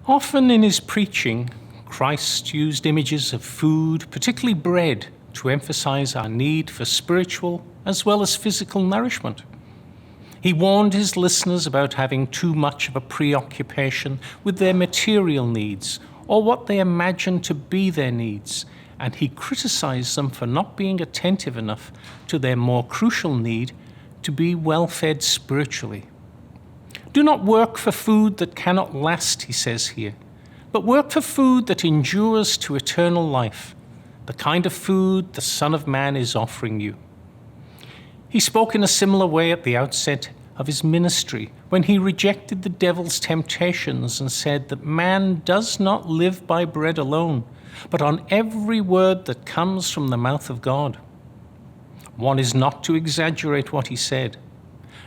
Often in his preaching, Christ used images of food, particularly bread, to emphasize our need for spiritual as well as physical nourishment. He warned his listeners about having too much of a preoccupation with their material needs or what they imagined to be their needs, and he criticized them for not being attentive enough to their more crucial need to be well-fed spiritually. Do not work for food that cannot last, he says here, but work for food that endures to eternal life, the kind of food the Son of Man is offering you. He spoke in a similar way at the outset of his ministry when he rejected the devil's temptations and said that man does not live by bread alone, but on every word that comes from the mouth of God. One is not to exaggerate what he said.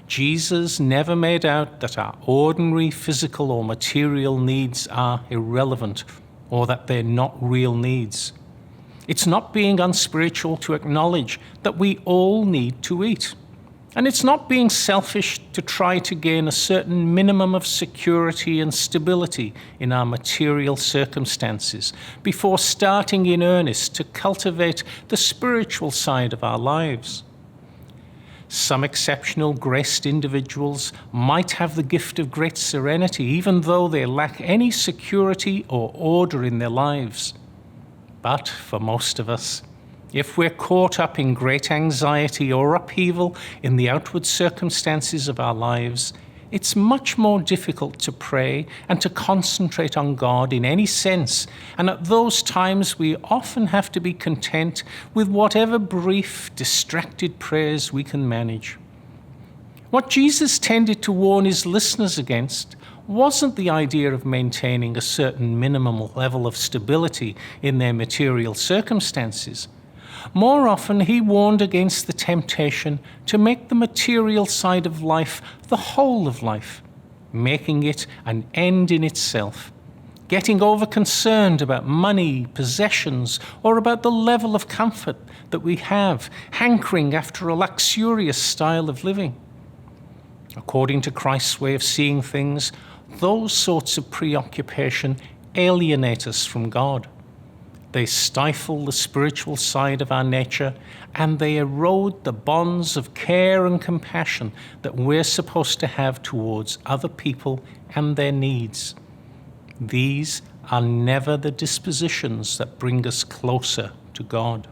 Jesus never made out that our ordinary physical or material needs are irrelevant or that they're not real needs. It's not being unspiritual to acknowledge that we all need to eat. And it's not being selfish to try to gain a certain minimum of security and stability in our material circumstances before starting in earnest to cultivate the spiritual side of our lives. Some exceptional graced individuals might have the gift of great serenity even though they lack any security or order in their lives. But for most of us, if we're caught up in great anxiety or upheaval in the outward circumstances of our lives, it's much more difficult to pray and to concentrate on God in any sense, and at those times we often have to be content with whatever brief, distracted prayers we can manage. What Jesus tended to warn his listeners against wasn't the idea of maintaining a certain minimum level of stability in their material circumstances. More often, he warned against the temptation to make the material side of life the whole of life, making it an end in itself, getting over-concerned about money, possessions, or about the level of comfort that we have, hankering after a luxurious style of living. According to Christ's way of seeing things, those sorts of preoccupation alienate us from God. They stifle the spiritual side of our nature, and they erode the bonds of care and compassion that we're supposed to have towards other people and their needs. These are never the dispositions that bring us closer to God.